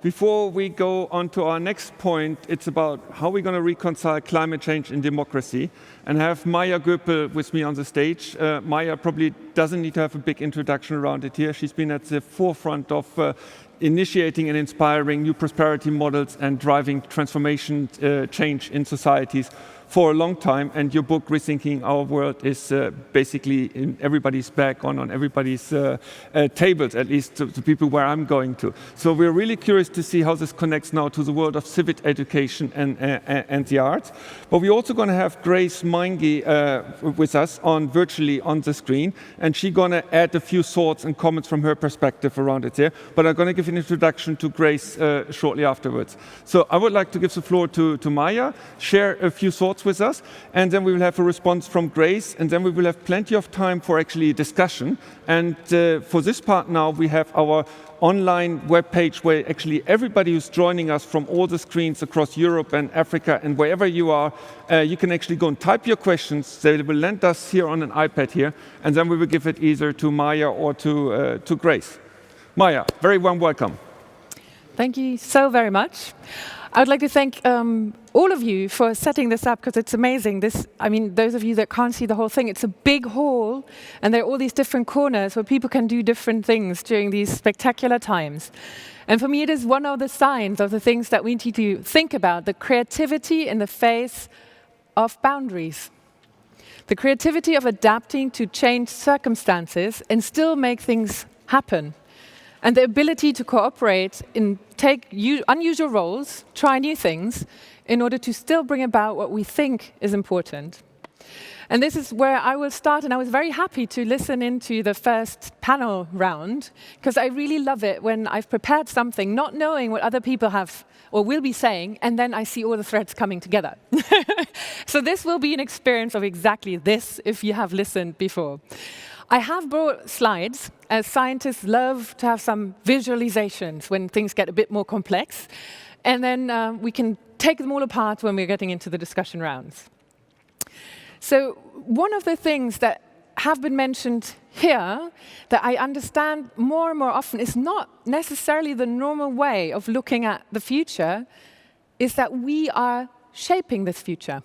before we go on to our next point, it's about how we're going to reconcile climate change and democracy. And I have Maja Go with me on the stage. Maja probably doesn't need to have a big introduction around it here. She's been at the forefront of initiating and inspiring new prosperity models and driving transformation change in societies for a long time, and your book, Rethinking Our World, is basically in everybody's bag, on everybody's tables, at least to people where I'm going to. So we're really curious to see how this connects now to the world of civic education and the arts. But we're also going to have Grace Maingi with us virtually on the screen, and she's going to add a few thoughts and comments from her perspective around it there. But I'm going to give an introduction to Grace shortly afterwards. So I would like to give the floor to Maja, share a few thoughts with us, and then we will have a response from Grace, and then we will have plenty of time for actually discussion. And for this part now, we have our online webpage where actually everybody who's joining us from all the screens across Europe and Africa and wherever you are, you can actually go and type your questions. They will lend us here on an iPad here, and then we will give it either to Maja or to Grace. Maja, very warm welcome. Thank you so very much. I would like to thank all of you for setting this up, because it's amazing. Those of you that can't see the whole thing, it's a big hall, and there are all these different corners where people can do different things during these spectacular times. And for me, it is one of the signs of the things that we need to think about, the creativity in the face of boundaries. The creativity of adapting to changed circumstances and still make things happen. And the ability to cooperate and take unusual roles, try new things, in order to still bring about what we think is important. And this is where I will start, and I was very happy to listen into the first panel round, because I really love it when I've prepared something, not knowing what other people have or will be saying, and then I see all the threads coming together. So this will be an experience of exactly this, if you have listened before. I have brought slides, as scientists love to have some visualizations when things get a bit more complex, and then we can take them all apart when we're getting into the discussion rounds. So one of the things that have been mentioned here that I understand more and more often is not necessarily the normal way of looking at the future, is that we are shaping this future.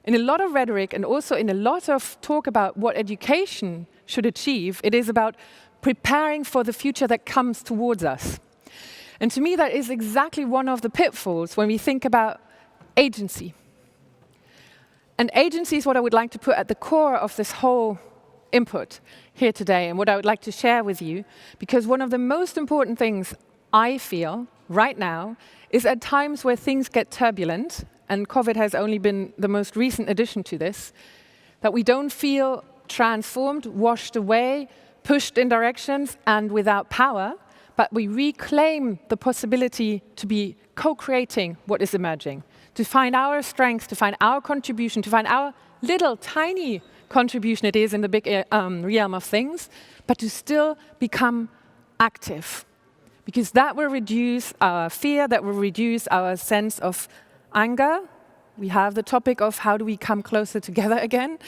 In a lot of rhetoric and also in a lot of talk about what education should achieve, it is about preparing for the future that comes towards us. And to me, that is exactly one of the pitfalls when we think about agency. And agency is what I would like to put at the core of this whole input here today, and what I would like to share with you, because one of the most important things I feel right now is at times where things get turbulent, and COVID has only been the most recent addition to this, that we don't feel transformed, washed away, pushed in directions and without power, but we reclaim the possibility to be co-creating what is emerging, to find our strength, to find our contribution, to find our little tiny contribution it is in the big realm of things, but to still become active. Because that will reduce our fear, that will reduce our sense of anger. We have the topic of how do we come closer together again.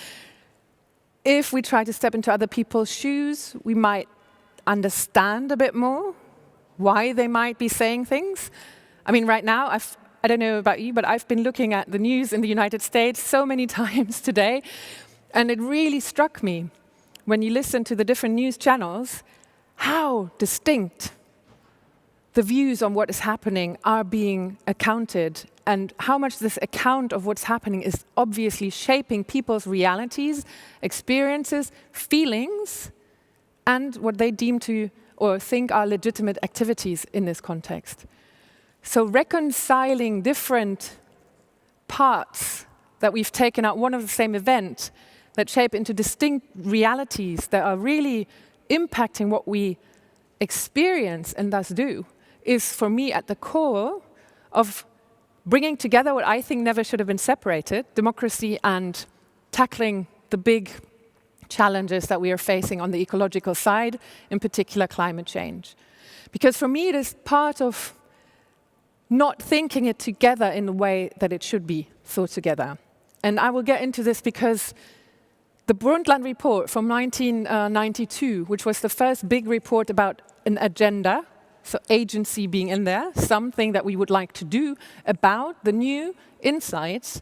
If we try to step into other people's shoes, we might understand a bit more why they might be saying things. I mean, right now, I don't know about you, but I've been looking at the news in the United States so many times today, and it really struck me when you listen to the different news channels, how distinct the views on what is happening are being accounted, and how much this account of what's happening is obviously shaping people's realities, experiences, feelings, and what they deem to or think are legitimate activities in this context. So reconciling different parts that we've taken out one of the same event that shape into distinct realities that are really impacting what we experience and thus do is, for me, at the core of bringing together what I think never should have been separated, democracy and tackling the big challenges that we are facing on the ecological side, in particular climate change. Because for me, it is part of not thinking it together in the way that it should be thought together. And I will get into this because the Brundtland report from 1992, which was the first big report about an agenda so agency being in there, something that we would like to do about the new insights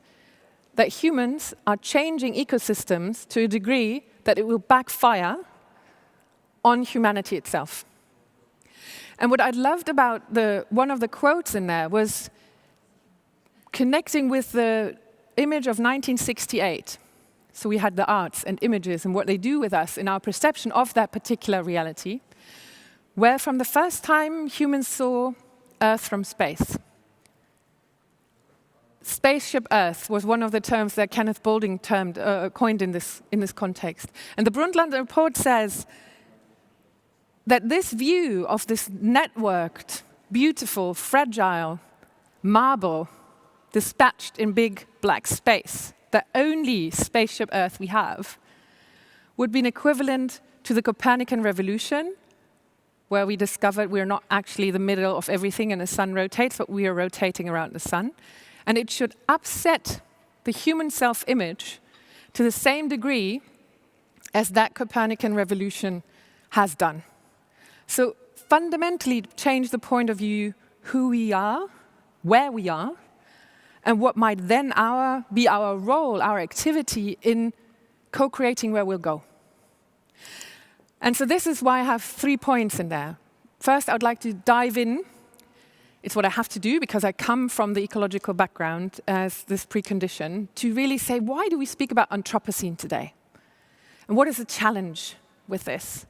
that humans are changing ecosystems to a degree that it will backfire on humanity itself. And what I loved about one of the quotes in there was connecting with the image of 1968. So we had the arts and images and what they do with us in our perception of that particular reality, where from the first time humans saw Earth from space. Spaceship Earth was one of the terms that Kenneth Boulding coined in this context. And the Brundtland report says that this view of this networked, beautiful, fragile marble dispatched in big black space, the only spaceship Earth we have, would be an equivalent to the Copernican revolution, where we discovered we're not actually the middle of everything and the sun rotates, but we are rotating around the sun. And it should upset the human self-image to the same degree as that Copernican revolution has done. So fundamentally change the point of view, who we are, where we are, and what might then be our role, our activity in co-creating where we'll go. And so this is why I have 3 points in there. First, I would like to dive in. It's what I have to do because I come from the ecological background as this precondition to really say, why do we speak about Anthropocene today? And what is the challenge with this?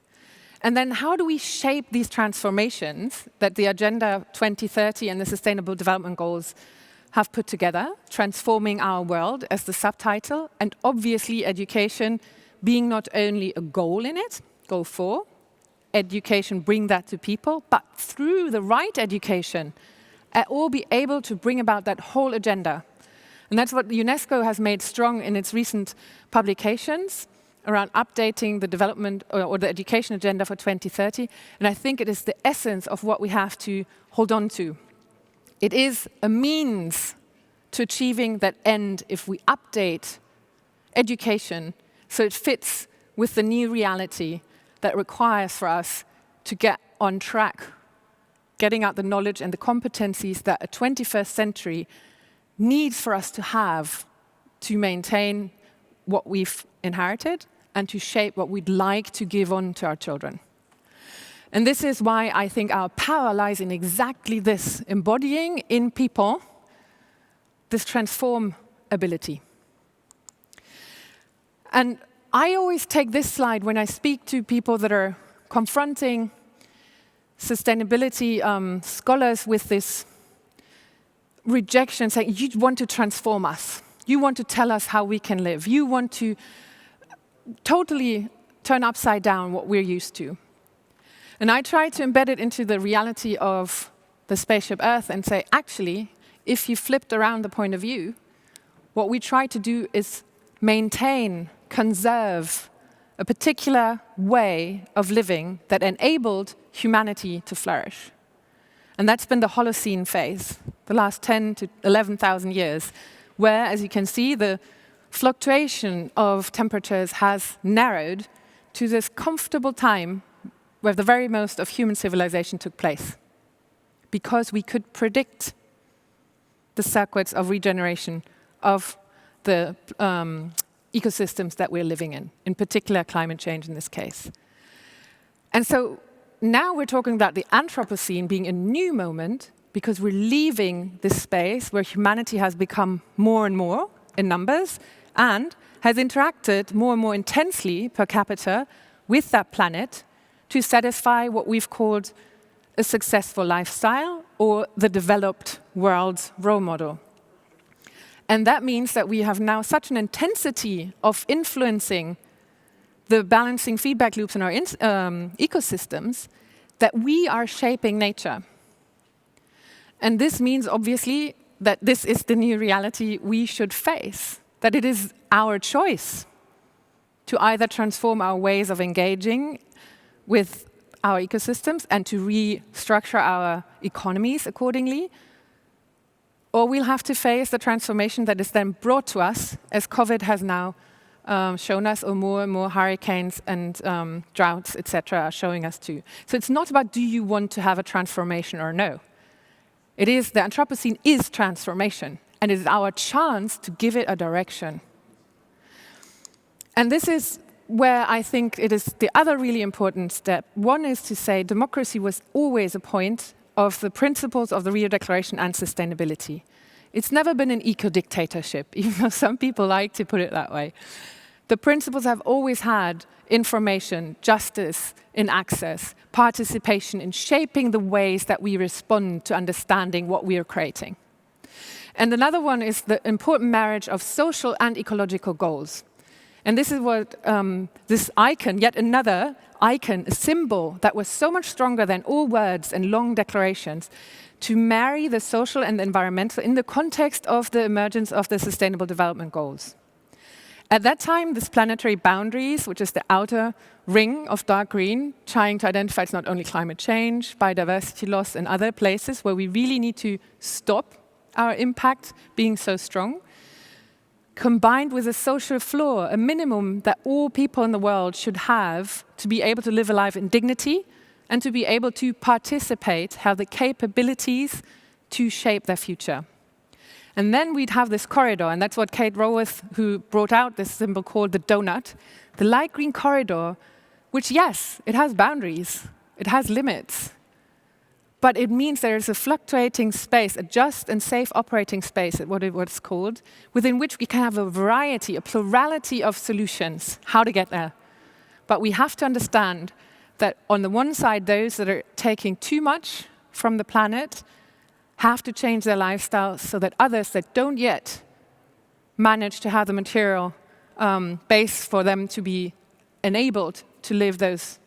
And then how do we shape these transformations that the Agenda 2030 and the Sustainable Development Goals have put together, transforming our world as the subtitle, and obviously education being not only a goal in it, goal 4, education, bring that to people, but through the right education, all be able to bring about that whole agenda. And that's what UNESCO has made strong in its recent publications around updating the development or the education agenda for 2030. And I think it is the essence of what we have to hold on to. It is a means to achieving that end if we update education so it fits with the new reality that requires for us to get on track, getting out the knowledge and the competencies that a 21st century needs for us to have to maintain what we've inherited and to shape what we'd like to give on to our children. And this is why I think our power lies in exactly this, embodying in people this transform ability. And I always take this slide when I speak to people that are confronting sustainability scholars with this rejection, saying, you want to transform us. You want to tell us how we can live. You want to totally turn upside down what we're used to. And I try to embed it into the reality of the spaceship Earth and say, actually, if you flipped around the point of view, what we try to do is maintain, conserve a particular way of living that enabled humanity to flourish. And that's been the Holocene phase, the last 10 to 11,000 years, where, as you can see, the fluctuation of temperatures has narrowed to this comfortable time where the very most of human civilization took place, because we could predict the circuits of regeneration of the ecosystems that we're living in particular climate change in this case. And so now we're talking about the Anthropocene being a new moment because we're leaving this space where humanity has become more and more in numbers and has interacted more and more intensely per capita with that planet to satisfy what we've called a successful lifestyle or the developed world's role model. And that means that we have now such an intensity of influencing the balancing feedback loops in our ecosystems that we are shaping nature. And this means, obviously, that this is the new reality we should face, that it is our choice to either transform our ways of engaging with our ecosystems and to restructure our economies accordingly, or we'll have to face the transformation that is then brought to us, as COVID has now shown us, or more and more hurricanes and droughts, etc., are showing us too. So it's not about do you want to have a transformation or no. It is, the Anthropocene is transformation, and it is our chance to give it a direction. And this is where I think it is the other really important step. One is to say democracy was always a point of the principles of the Rio Declaration and sustainability. It's never been an eco-dictatorship, even though some people like to put it that way. The principles have always had information, justice in access, participation in shaping the ways that we respond to understanding what we are creating. And another one is the important marriage of social and ecological goals. And this is what this icon, yet another icon, a symbol that was so much stronger than all words and long declarations, to marry the social and the environmental in the context of the emergence of the Sustainable Development Goals. At that time, this planetary boundaries, which is the outer ring of dark green, trying to identify it's not only climate change, biodiversity loss, and other places where we really need to stop our impact being so strong, combined with a social floor, a minimum that all people in the world should have to be able to live a life in dignity and to be able to participate, have the capabilities to shape their future. And then we'd have this corridor, and that's what Kate Raworth, who brought out this symbol called the donut, the light green corridor, which, yes, it has boundaries, it has limits, but it means there is a fluctuating space, a just and safe operating space, what it's called, within which we can have a variety, a plurality of solutions, how to get there. But we have to understand that on the one side, those that are taking too much from the planet have to change their lifestyles so that others that don't yet manage to have the material base for them to be enabled to live those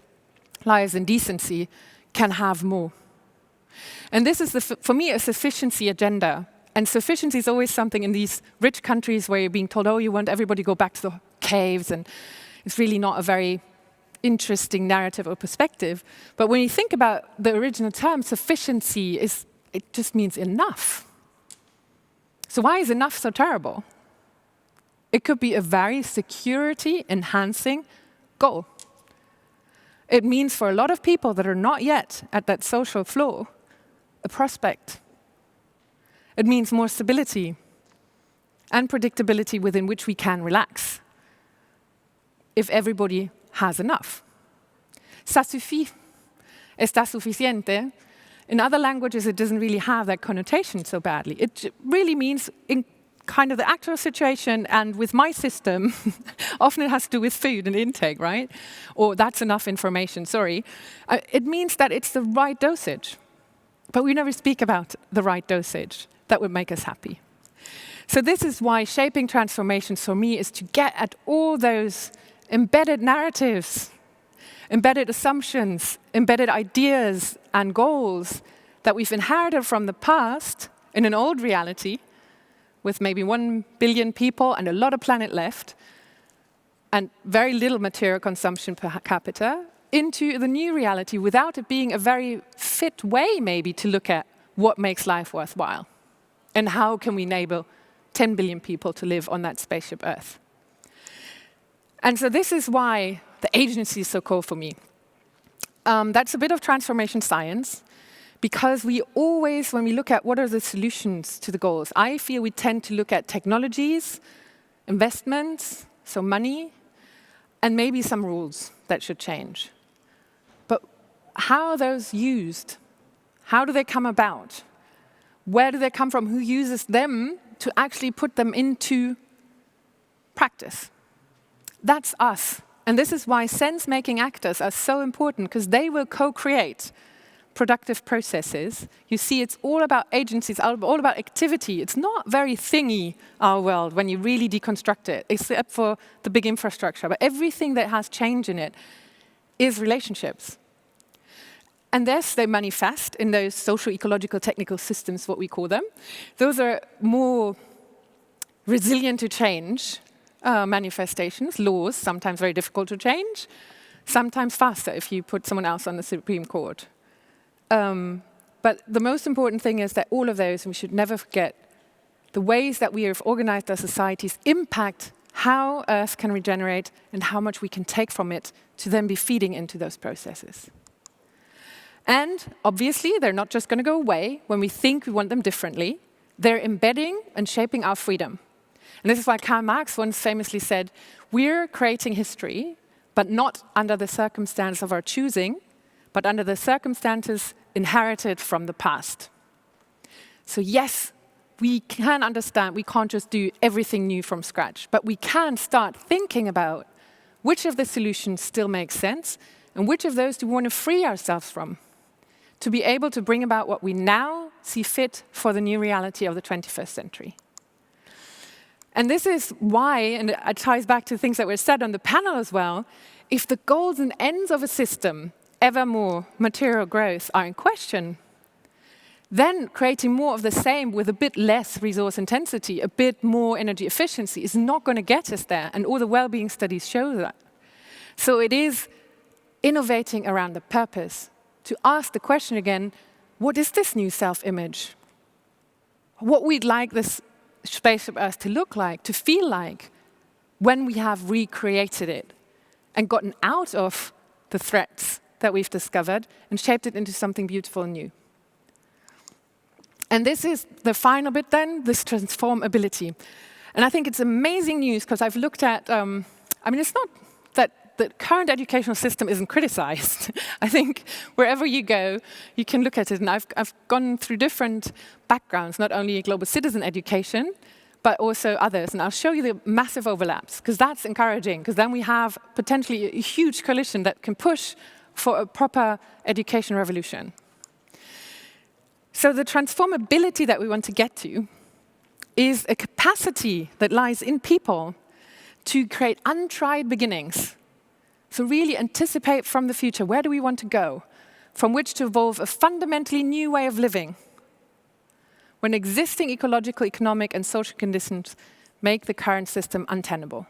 lives in decency can have more. And this is, for me, a sufficiency agenda. And sufficiency is always something in these rich countries where you're being told, oh, you want everybody to go back to the caves, and it's really not a very interesting narrative or perspective. But when you think about the original term, sufficiency it just means enough. So why is enough so terrible? It could be a very security-enhancing goal. It means for a lot of people that are not yet at that social floor, a prospect. It means more stability and predictability within which we can relax if everybody has enough. Ça suffit. Está suficiente. In other languages, it doesn't really have that connotation so badly. It really means in kind of the actual situation, and with my system, often it has to do with food and intake, right? Or that's enough information, sorry. It means that it's the right dosage. But we never speak about the right dosage that would make us happy. So this is why shaping transformations for me is to get at all those embedded narratives, embedded assumptions, embedded ideas and goals that we've inherited from the past in an old reality with maybe 1 billion people and a lot of planet left and very little material consumption per capita into the new reality without it being a very fit way maybe to look at what makes life worthwhile and how can we enable 10 billion people to live on that spaceship Earth. And so this is why the agency is so cool for me. That's a bit of transformation science, because we always, when we look at what are the solutions to the goals, I feel we tend to look at technologies, investments, so money, and maybe some rules that should change. But how are those used? How do they come about? Where do they come from? Who uses them to actually put them into practice? That's us. And this is why sense-making actors are so important, because they will co-create productive processes. You see, it's all about agencies, all about activity. It's not very thingy, our world, when you really deconstruct it, except for the big infrastructure. But everything that has change in it is relationships. And yes, they manifest in those social, ecological, technical systems, what we call them. Those are more resilient to change manifestations, laws, sometimes very difficult to change, sometimes faster if you put someone else on the Supreme Court. But the most important thing is that all of those, we should never forget, the ways that we have organized our societies impact how Earth can regenerate and how much we can take from it to then be feeding into those processes. And obviously, they're not just going to go away when we think we want them differently. They're embedding and shaping our freedom. And this is why Karl Marx once famously said, we're creating history, but not under the circumstance of our choosing, but under the circumstances inherited from the past. So yes, we can understand we can't just do everything new from scratch, but we can start thinking about which of the solutions still make sense and which of those do we want to free ourselves from to be able to bring about what we now see fit for the new reality of the 21st century. And this is why, and it ties back to things that were said on the panel as well, if the goals and ends of a system, ever more material growth, are in question, then creating more of the same with a bit less resource intensity, a bit more energy efficiency is not going to get us there, and all the well-being studies show that. So it is innovating around the purpose, to ask the question again, what is this new self-image? What we'd like this space of Earth to look like, to feel like, when we have recreated it and gotten out of the threats that we've discovered and shaped it into something beautiful and new. And this is the final bit then, this transformability. And I think it's amazing news because I've looked at, it's not that the current educational system isn't criticized. I think wherever you go, you can look at it. And I've gone through different backgrounds, not only global citizen education, but also others. And I'll show you the massive overlaps, because that's encouraging, because then we have potentially a huge coalition that can push for a proper education revolution. So the transformability that we want to get to is a capacity that lies in people to create untried beginnings. So really anticipate from the future, where do we want to go, from which to evolve a fundamentally new way of living, when existing ecological, economic, and social conditions make the current system untenable.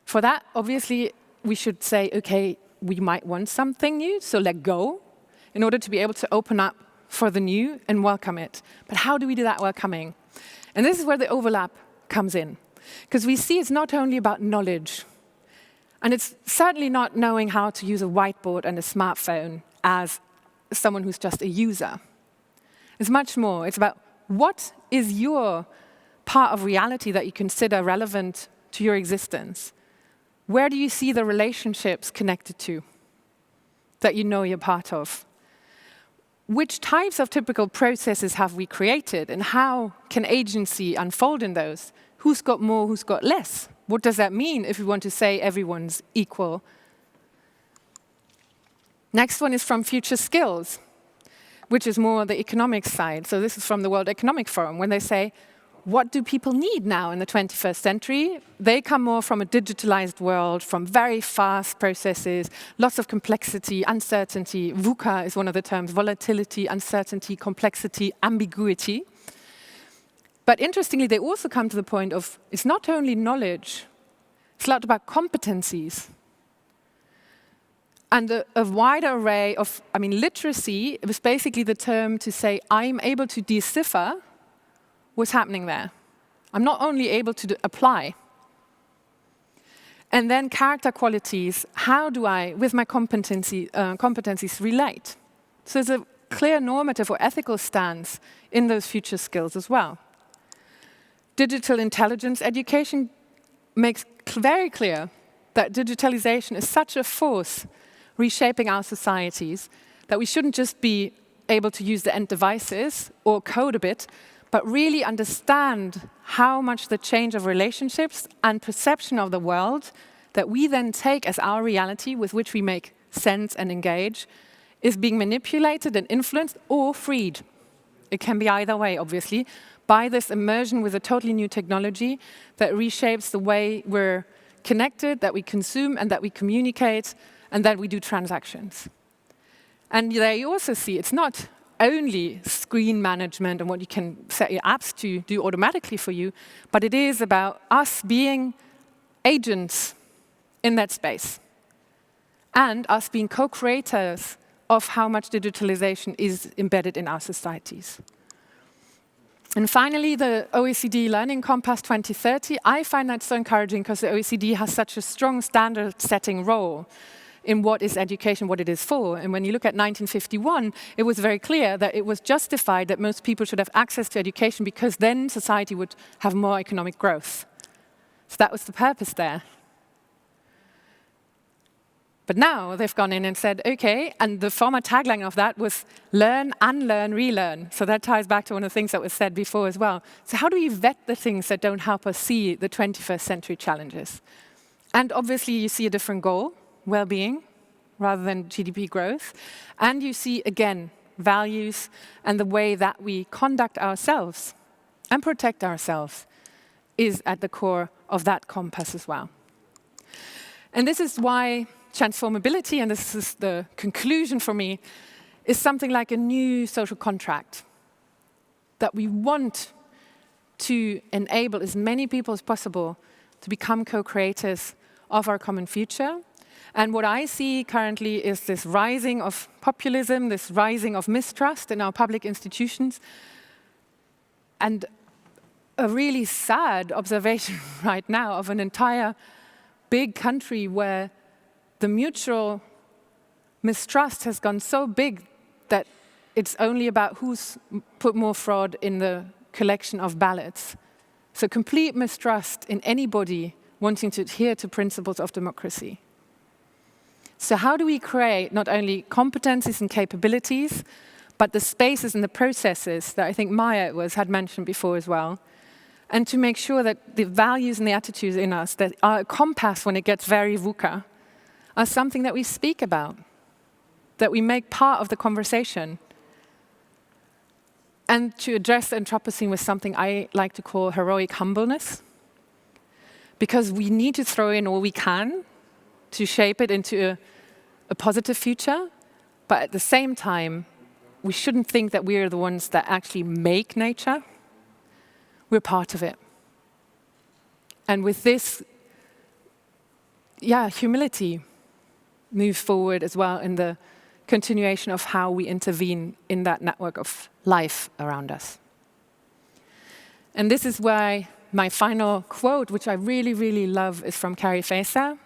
For that, obviously, we should say, okay, we might want something new, so let go, in order to be able to open up for the new and welcome it. But how do we do that welcoming? And this is where the overlap comes in. Because we see it's not only about knowledge, and it's certainly not knowing how to use a whiteboard and a smartphone as someone who's just a user. It's much more. It's about what is your part of reality that you consider relevant to your existence? Where do you see the relationships connected to that you know you're part of? Which types of typical processes have we created, and how can agency unfold in those? Who's got more, who's got less? What does that mean if we want to say everyone's equal? Next one is from Future Skills, which is more the economic side. So this is from the World Economic Forum, when they say, what do people need now in the 21st century? They come more from a digitalized world, from very fast processes, lots of complexity, uncertainty. VUCA is one of the terms, volatility, uncertainty, complexity, ambiguity. But interestingly, they also come to the point of, it's not only knowledge, it's a lot about competencies. And a wider array of, literacy was basically the term to say, I'm able to decipher what's happening there. I'm not only able to apply. And then character qualities, how do I, with my competencies, relate? So there's a clear normative or ethical stance in those future skills as well. Digital intelligence education makes very clear that digitalization is such a force reshaping our societies that we shouldn't just be able to use the end devices or code a bit, but really understand how much the change of relationships and perception of the world that we then take as our reality with which we make sense and engage is being manipulated and influenced or freed. It can be either way, obviously, by this immersion with a totally new technology that reshapes the way we're connected, that we consume, and that we communicate, and that we do transactions. And there you also see it's not only screen management and what you can set your apps to do automatically for you, but it is about us being agents in that space and us being co-creators of how much digitalization is embedded in our societies. And finally, the OECD Learning Compass 2030. I find that so encouraging because the OECD has such a strong standard-setting role in what is education, what it is for. And when you look at 1951, it was very clear that it was justified that most people should have access to education because then society would have more economic growth. So that was the purpose there. But now they've gone in and said, okay, and the former tagline of that was learn, unlearn, relearn. So that ties back to one of the things that was said before as well. So how do we vet the things that don't help us see the 21st century challenges? And obviously you see a different goal, well-being, rather than GDP growth. And you see, again, values and the way that we conduct ourselves and protect ourselves is at the core of that compass as well. And this is why transformability, and this is the conclusion for me, is something like a new social contract that we want to enable as many people as possible to become co-creators of our common future. And what I see currently is this rising of populism, this rising of mistrust in our public institutions, and a really sad observation right now of an entire big country where the mutual mistrust has gone so big that it's only about who's put more fraud in the collection of ballots. So complete mistrust in anybody wanting to adhere to principles of democracy. So how do we create not only competencies and capabilities, but the spaces and the processes that I think Maja had mentioned before as well, and to make sure that the values and the attitudes in us that are a compass when it gets very VUCA are something that we speak about, that we make part of the conversation. And to address the Anthropocene with something I like to call heroic humbleness, because we need to throw in all we can to shape it into a positive future, but at the same time, we shouldn't think that we're the ones that actually make nature. We're part of it. And with this, humility, move forward as well in the continuation of how we intervene in that network of life around us. And this is why my final quote, which I really, really love, is from Carrie Facer.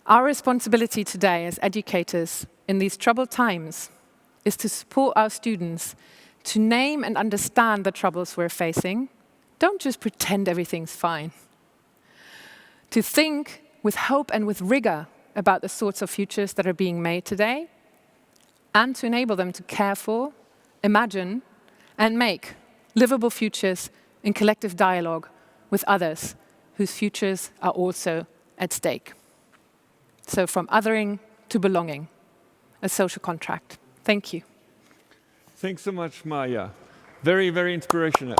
Our responsibility today as educators in these troubled times is to support our students to name and understand the troubles we're facing. Don't just pretend everything's fine. To think with hope and with rigor about the sorts of futures that are being made today, and to enable them to care for, imagine, and make livable futures in collective dialogue with others whose futures are also at stake. So from othering to belonging, a social contract. Thank you. Thanks so much, Maja. Very, very inspirational.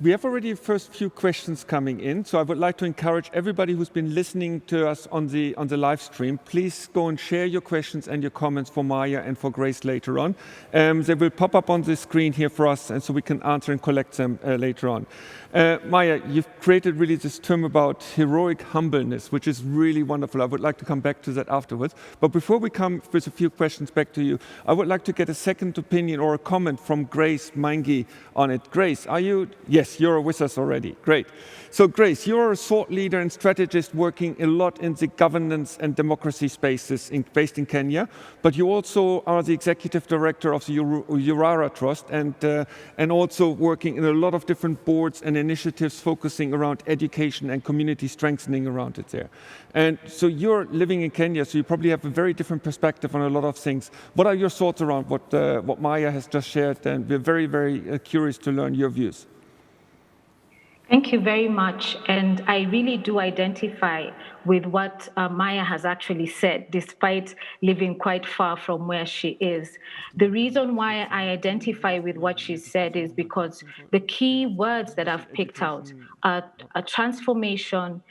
We have already the first few questions coming in, so I would like to encourage everybody who's been listening to us on the live stream, please go and share your questions and your comments for Maja and for Grace later on. They will pop up on the screen here for us, and so we can answer and collect them later on. Maja, you've created really this term about heroic humbleness, which is really wonderful. I would like to come back to that afterwards. But before we come with a few questions back to you, I would like to get a second opinion or a comment from Grace Maingi on it. Grace, are you? Yes, you're with us already. Great. So Grace, you're a thought leader and strategist working a lot in the governance and democracy spaces based in Kenya, but you also are the executive director of the Uraia Trust and also working in a lot of different boards and initiatives focusing around education and community strengthening around it there. And so you're living in Kenya, so you probably have a very different perspective on a lot of things. What are your thoughts around what Maja has just shared? And we're very, very curious to learn your views. Thank you very much. And I really do identify with what Maja has actually said, despite living quite far from where she is. The reason why I identify with what she said is because the key words that I've picked out are transformation,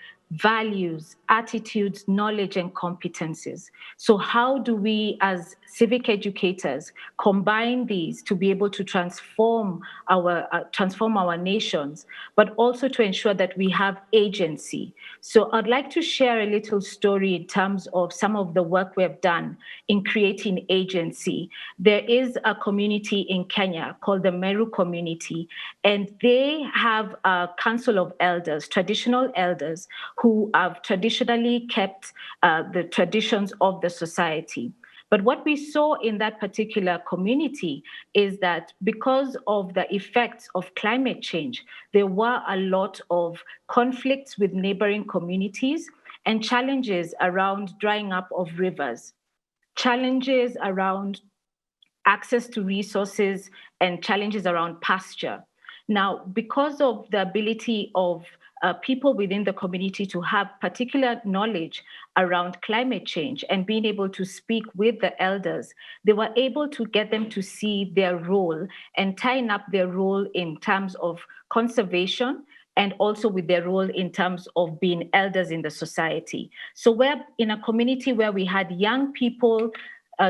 values, attitudes, knowledge, and competencies. So how do we, as civic educators, combine these to be able to transform our nations, but also to ensure that we have agency? So I'd like to share a little story in terms of some of the work we have done in creating agency. There is a community in Kenya called the Meru community, and they have a council of elders, traditional elders, who have traditionally kept the traditions of the society. But what we saw in that particular community is that because of the effects of climate change, there were a lot of conflicts with neighboring communities and challenges around drying up of rivers, challenges around access to resources, and challenges around pasture. Now, because of the ability of people within the community to have particular knowledge around climate change and being able to speak with the elders, they were able to get them to see their role and tying up their role in terms of conservation and also with their role in terms of being elders in the society. So we're in a community where we had young people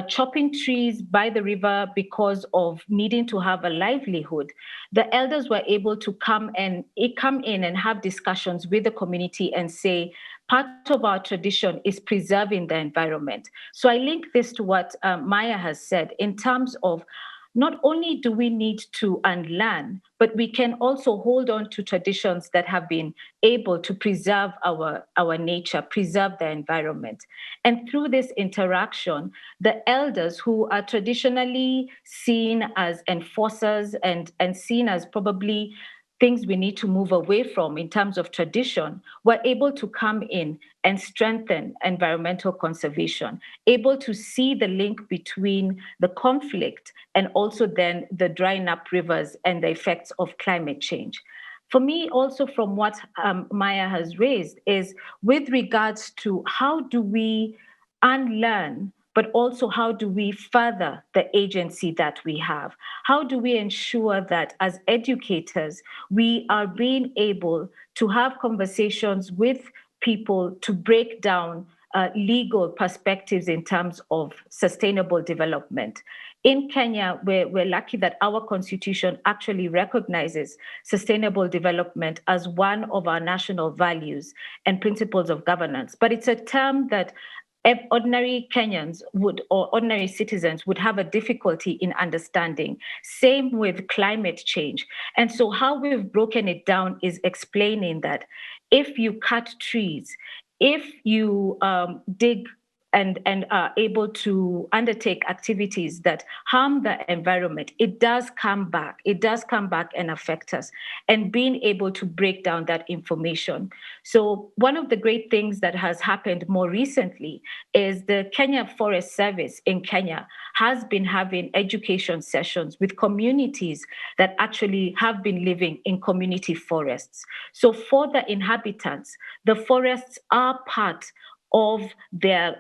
chopping trees by the river because of needing to have a livelihood. The elders were able to come in and have discussions with the community and say, part of our tradition is preserving the environment. So I link this to what Maja has said in terms of not only do we need to unlearn, but we can also hold on to traditions that have been able to preserve our nature, preserve the environment. And through this interaction, the elders, who are traditionally seen as enforcers and seen as probably things we need to move away from in terms of tradition, were able to come in and strengthen environmental conservation, able to see the link between the conflict and also then the drying up rivers and the effects of climate change. For me, also from what Maja has raised, is with regards to how do we unlearn, but also how do we further the agency that we have? How do we ensure that as educators, we are being able to have conversations with people to break down legal perspectives in terms of sustainable development? In Kenya, we're lucky that our constitution actually recognizes sustainable development as one of our national values and principles of governance. But it's a term that ordinary Kenyans or ordinary citizens would have a difficulty in understanding. Same with climate change. And so how we've broken it down is explaining that if you cut trees, if you dig and are able to undertake activities that harm the environment, it does come back. It does come back and affect us. And being able to break down that information. So one of the great things that has happened more recently is the Kenya Forest Service in Kenya has been having education sessions with communities that actually have been living in community forests. So for the inhabitants, the forests are part of their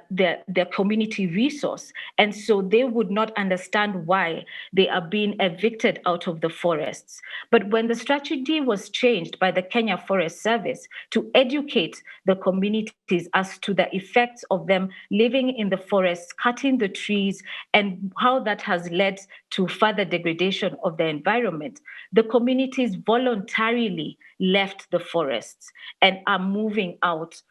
community resource. And so they would not understand why they are being evicted out of the forests. But when the strategy was changed by the Kenya Forest Service to educate the communities as to the effects of them living in the forests, cutting the trees, and how that has led to further degradation of the environment, the communities voluntarily left the forests and are moving out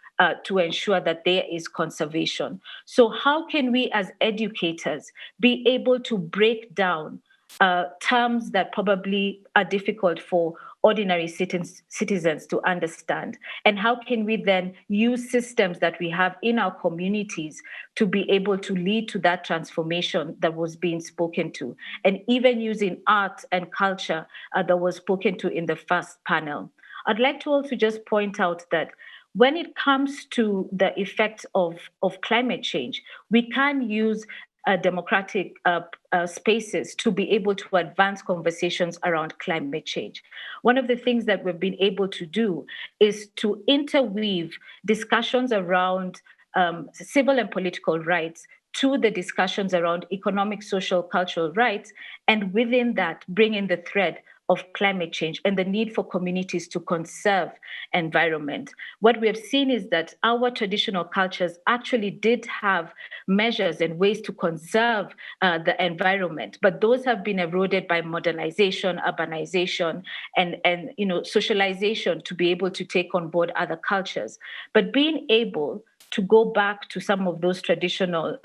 to ensure that there is conservation. So how can we as educators be able to break down terms that probably are difficult for ordinary citizens to understand? And how can we then use systems that we have in our communities to be able to lead to that transformation that was being spoken to? And even using art and culture that was spoken to in the first panel. I'd like to also just point out that when it comes to the effects of climate change, we can use democratic spaces to be able to advance conversations around climate change. One of the things that we've been able to do is to interweave discussions around civil and political rights to the discussions around economic, social, cultural rights, and within that, bring in the thread of climate change and the need for communities to conserve environment. What we have seen is that our traditional cultures actually did have measures and ways to conserve the environment, but those have been eroded by modernization, urbanization, and socialization to be able to take on board other cultures. But being able to go back to some of those traditional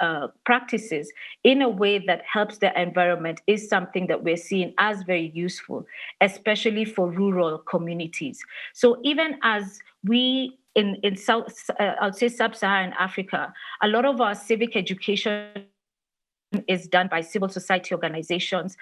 practices in a way that helps the environment is something that we're seeing as very useful, especially for rural communities. So even as we in I'll say sub-Saharan Africa, a lot of our civic education is done by civil society organizations.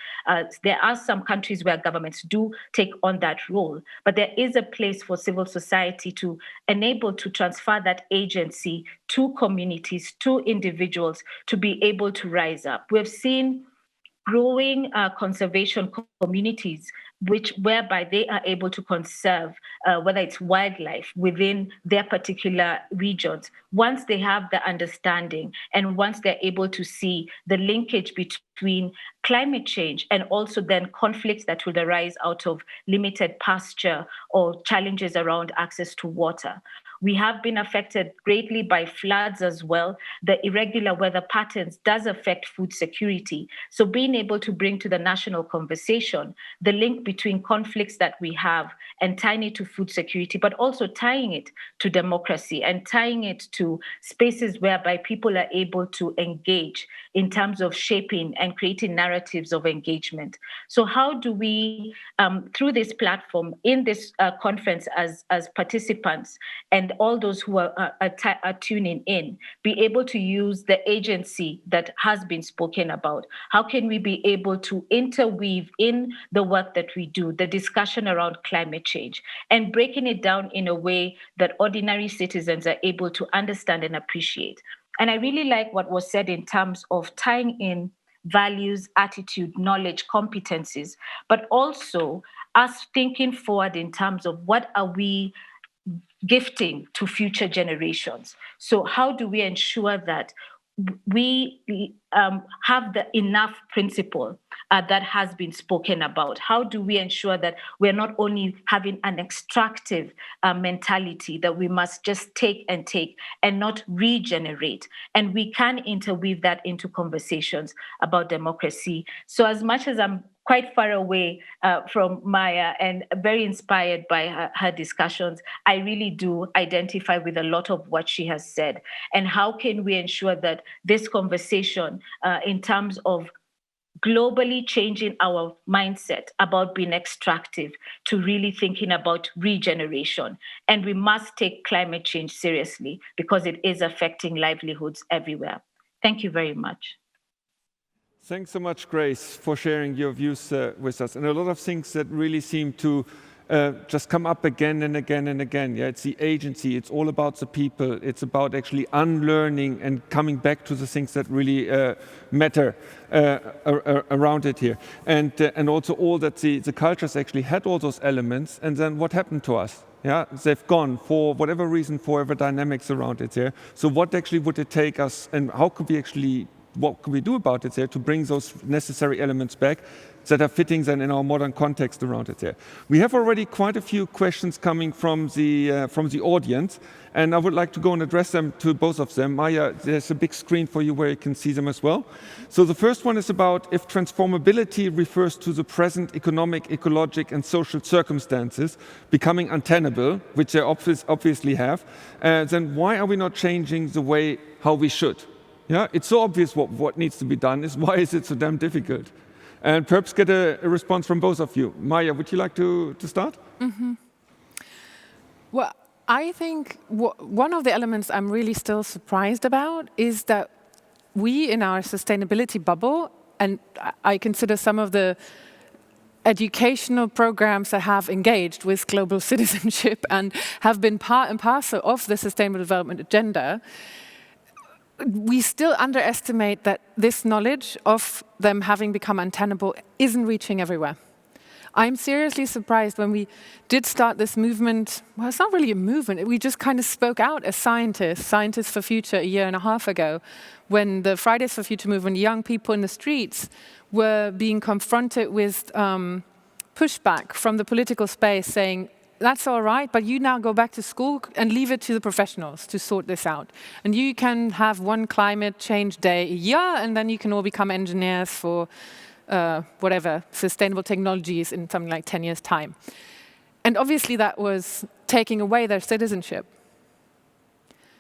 There are some countries where governments do take on that role, but there is a place for civil society to enable to transfer that agency to communities, to individuals, to be able to rise up. We've seen growing conservation communities whereby they are able to conserve whether it's wildlife within their particular regions, once they have the understanding and once they're able to see the linkage between climate change and also then conflicts that will arise out of limited pasture or challenges around access to water. We have been affected greatly by floods as well. The irregular weather patterns does affect food security. So being able to bring to the national conversation the link between conflicts that we have and tying it to food security, but also tying it to democracy and tying it to spaces whereby people are able to engage in terms of shaping and creating narratives of engagement. So how do we, through this platform, in this conference as participants, and all those who are tuning in, be able to use the agency that has been spoken about? How can we be able to interweave in the work that we do, the discussion around climate change, and breaking it down in a way that ordinary citizens are able to understand and appreciate? And I really like what was said in terms of tying in values, attitude, knowledge, competencies, but also us thinking forward in terms of what are we gifting to future generations. So how do we ensure that we have the enough principle that has been spoken about? How do we ensure that we're not only having an extractive mentality that we must just take and not regenerate? And we can interweave that into conversations about democracy. So as much as I'm quite far away from Maja and very inspired by her discussions, I really do identify with a lot of what she has said. And how can we ensure that this conversation in terms of globally changing our mindset about being extractive to really thinking about regeneration? And we must take climate change seriously because it is affecting livelihoods everywhere. Thank you very much. Thanks so much, Grace, for sharing your views with us. And a lot of things that really seem to just come up again and again and again. Yeah, it's the agency, it's all about the people, it's about actually unlearning and coming back to the things that really matter around it here. And also all that the cultures actually had all those elements, and then what happened to us? Yeah, they've gone for whatever reason, for whatever dynamics around it there. So what actually would it take us, and how could we actually, what can we do about it there to bring those necessary elements back that are fitting then in our modern context around it there? We have already quite a few questions coming from the audience, and I would like to go and address them to both of them. Maja, there's a big screen for you where you can see them as well. So the first one is about if transformability refers to the present economic, ecologic, and social circumstances becoming untenable, which they obviously have, then why are we not changing the way how we should? Yeah, it's so obvious what needs to be done. Is why is it so damn difficult? And perhaps get a response from both of you. Maja, would you like to start? Mm-hmm. Well, I think one of the elements I'm really still surprised about is that we in our sustainability bubble, and I consider some of the educational programs that have engaged with global citizenship and have been part and parcel of the Sustainable Development Agenda, we still underestimate that this knowledge of them having become untenable isn't reaching everywhere. I'm seriously surprised when we did start this movement. Well, it's not really a movement. We just kind of spoke out as Scientists for Future, a year and a half ago, when the Fridays for Future movement, young people in the streets were being confronted with pushback from the political space saying, that's all right, but you now go back to school and leave it to the professionals to sort this out. And you can have one climate change day a year, and then you can all become engineers for whatever, sustainable technologies in something like 10 years' time. And obviously that was taking away their citizenship.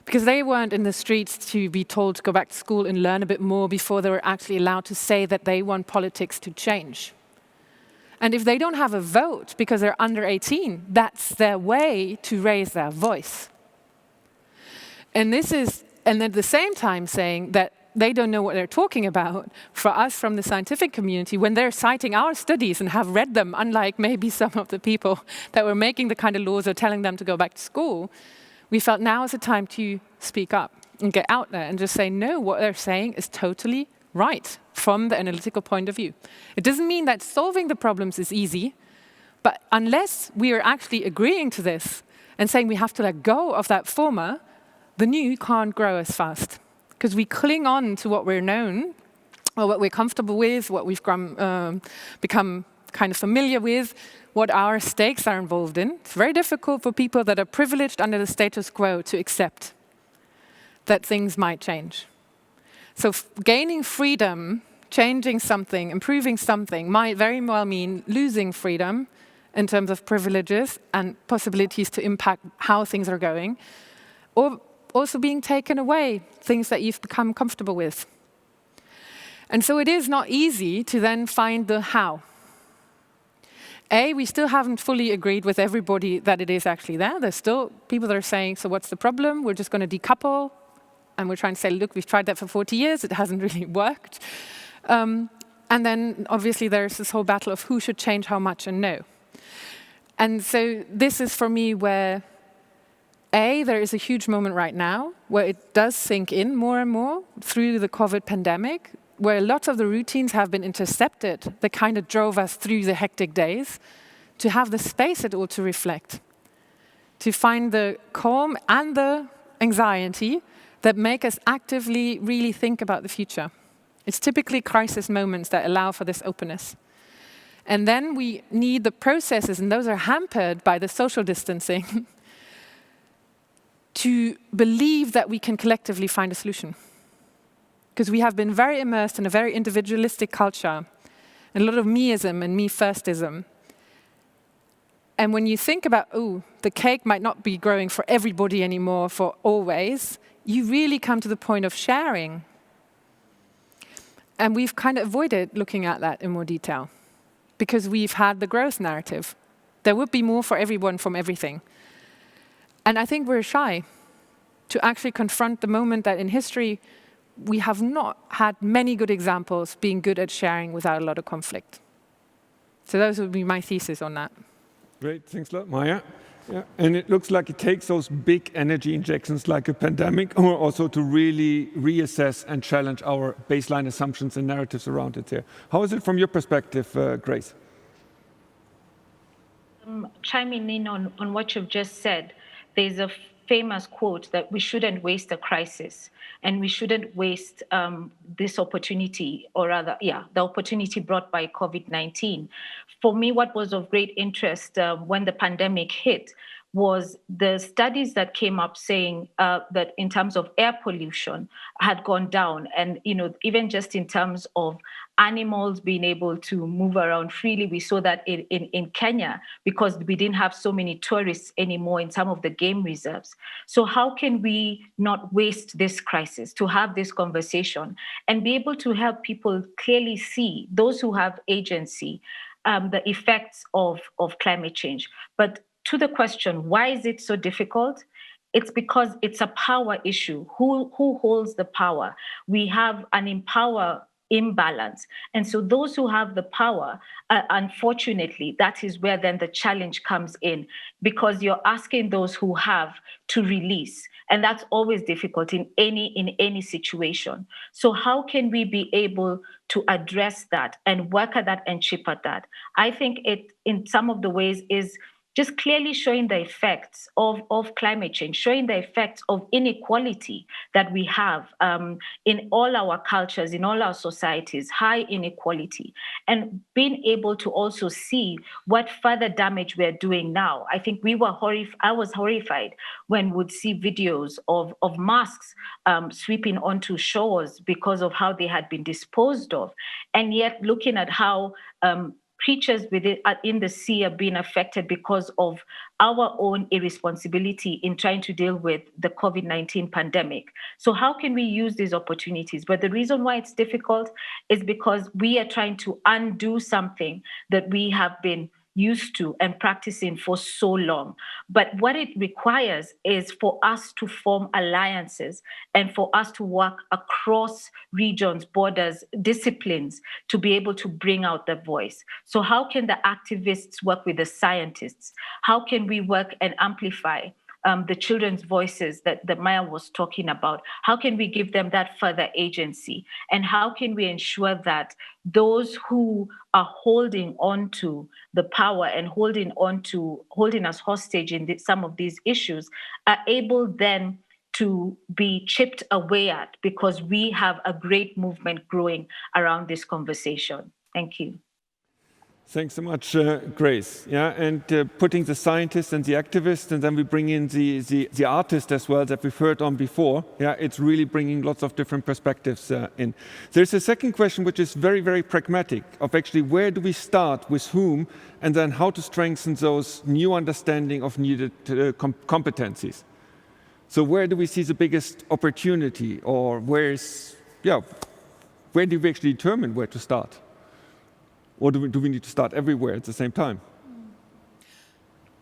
Because they weren't in the streets to be told to go back to school and learn a bit more before they were actually allowed to say that they want politics to change. And if they don't have a vote because they're under 18, that's their way to raise their voice. And at the same time saying that they don't know what they're talking about for us from the scientific community when they're citing our studies and have read them, unlike maybe some of the people that were making the kind of laws or telling them to go back to school. We felt now is the time to speak up and get out there and just say, no, what they're saying is totally right from the analytical point of view. It doesn't mean that solving the problems is easy, but unless we are actually agreeing to this and saying we have to let go of that former, the new can't grow as fast. Because we cling on to what we're known, or what we're comfortable with, what we've become kind of familiar with, what our stakes are involved in. It's very difficult for people that are privileged under the status quo to accept that things might change. So gaining freedom, changing something, improving something might very well mean losing freedom in terms of privileges and possibilities to impact how things are going, or also being taken away, things that you've become comfortable with. And so it is not easy to then find the how. We still haven't fully agreed with everybody that it is actually there. There's still people that are saying, so what's the problem? We're just going to decouple. And we're trying to say, look, we've tried that for 40 years. It hasn't really worked. And then obviously there's this whole battle of who should change how much and no. And so this is for me where there is a huge moment right now where it does sink in more and more through the COVID pandemic, where lots of the routines have been intercepted that kind of drove us through the hectic days, to have the space at all to reflect, to find the calm and the anxiety that make us actively really think about the future. It's typically crisis moments that allow for this openness. And then we need the processes, and those are hampered by the social distancing, to believe that we can collectively find a solution. Because we have been very immersed in a very individualistic culture, and a lot of meism and me-firstism. And when you think about, the cake might not be growing for everybody anymore for always, you really come to the point of sharing. And we've kind of avoided looking at that in more detail, because we've had the growth narrative. There would be more for everyone from everything. And I think we're shy to actually confront the moment that in history we have not had many good examples being good at sharing without a lot of conflict. So those would be my thesis on that. Great, thanks a lot, Maja. Yeah. And it looks like it takes those big energy injections like a pandemic or also to really reassess and challenge our baseline assumptions and narratives around it here. How is it from your perspective, Grace? Chiming in on what you've just said, there's a famous quote that we shouldn't waste a crisis, and we shouldn't waste this opportunity, or rather, the opportunity brought by COVID-19. For me, what was of great interest when the pandemic hit was the studies that came up saying that in terms of air pollution had gone down, and even just in terms of animals being able to move around freely. We saw that in Kenya, because we didn't have so many tourists anymore in some of the game reserves. So how can we not waste this crisis to have this conversation and be able to help people clearly see, those who have agency, the effects of climate change? But to the question, why is it so difficult? It's because it's a power issue. Who holds the power? We have an imbalance. And so those who have the power, unfortunately, that is where then the challenge comes in, because you're asking those who have to release. And that's always difficult in any situation. So how can we be able to address that and work at that and chip at that? I think it, in some of the ways, is just clearly showing the effects of climate change, showing the effects of inequality that we have in all our cultures, in all our societies, high inequality, and being able to also see what further damage we're doing now. I think I was horrified when we'd see videos of masks sweeping onto shores because of how they had been disposed of, and yet looking at how creatures in the sea are being affected because of our own irresponsibility in trying to deal with the COVID-19 pandemic. So how can we use these opportunities? But the reason why it's difficult is because we are trying to undo something that we have been used to and practicing for so long. But what it requires is for us to form alliances and for us to work across regions, borders, disciplines to be able to bring out the voice. So how can the activists work with the scientists? How can we work and amplify the children's voices that Maja was talking about? How can we give them that further agency? And how can we ensure that those who are holding on to the power and holding us hostage in some of these issues are able then to be chipped away at, because we have a great movement growing around this conversation? Thank you. Thanks so much, Grace. Yeah, and putting the scientists and the activists, and then we bring in the artists as well that we've heard on before. Yeah, it's really bringing lots of different perspectives in. There's a second question which is very, very pragmatic of actually where do we start with whom, and then how to strengthen those new understanding of needed competencies. So where do we see the biggest opportunity, or where do we actually determine where to start? Or do we need to start everywhere at the same time?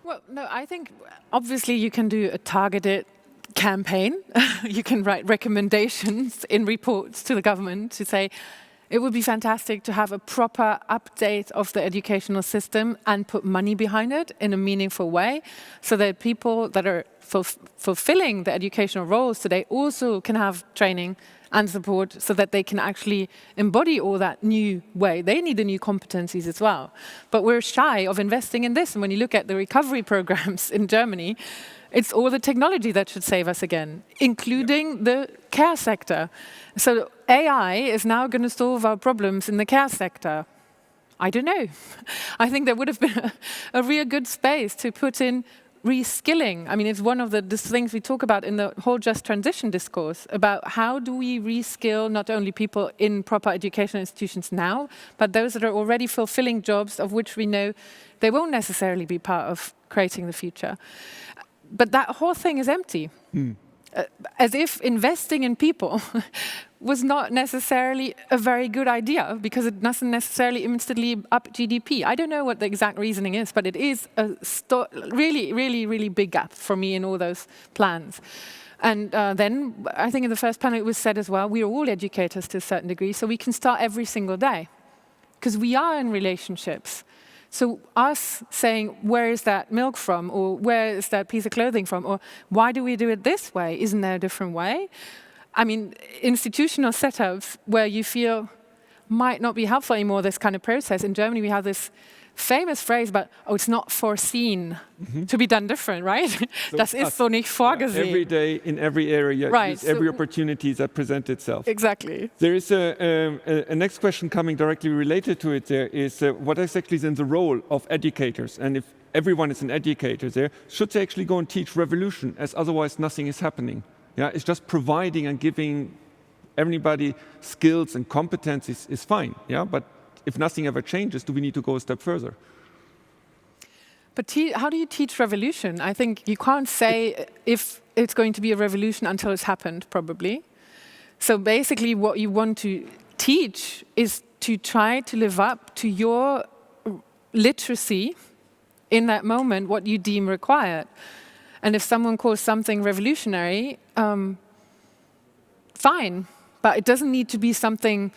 Well, no, I think obviously you can do a targeted campaign. You can write recommendations in reports to the government to say, it would be fantastic to have a proper update of the educational system and put money behind it in a meaningful way, so that people that are fulfilling the educational roles today also can have training and support, so that they can actually embody all that new way. They need the new competencies as well. But we're shy of investing in this. And when you look at the recovery programs in Germany, it's all the technology that should save us again, including the care sector. So AI is now going to solve our problems in the care sector. I don't know. I think that would have been a real good space to put in reskilling. I mean, it's one of the things we talk about in the whole just transition discourse, about how do we reskill not only people in proper educational institutions now, but those that are already fulfilling jobs of which we know they won't necessarily be part of creating the future. But that whole thing is empty. As if investing in people was not necessarily a very good idea, because it doesn't necessarily instantly up GDP. I don't know what the exact reasoning is, but it is a really, really, really big gap for me in all those plans. And then I think in the first panel it was said as well, we are all educators to a certain degree, so we can start every single day, because we are in relationships. So us saying, where is that milk from, or where is that piece of clothing from, or why do we do it this way? Isn't there a different way? I mean, institutional setups where you feel might not be helpful anymore, this kind of process. In Germany, we have this famous phrase about, oh, it's not foreseen to be done different, right? So das ist so nicht vorgesehen. Every day, in every area, right, every opportunity that presents itself. Exactly. There is a next question coming directly related to it. There is what is actually then the role of educators? And if everyone is an educator there, should they actually go and teach revolution, as otherwise nothing is happening? Yeah, it's just providing and giving everybody skills and competencies is fine. Yeah, but if nothing ever changes, do we need to go a step further? But how do you teach revolution? I think you can't say if it's going to be a revolution until it's happened, probably. So basically what you want to teach is to try to live up to your literacy in that moment, what you deem required. And if someone calls something revolutionary, fine. But it doesn't need to be something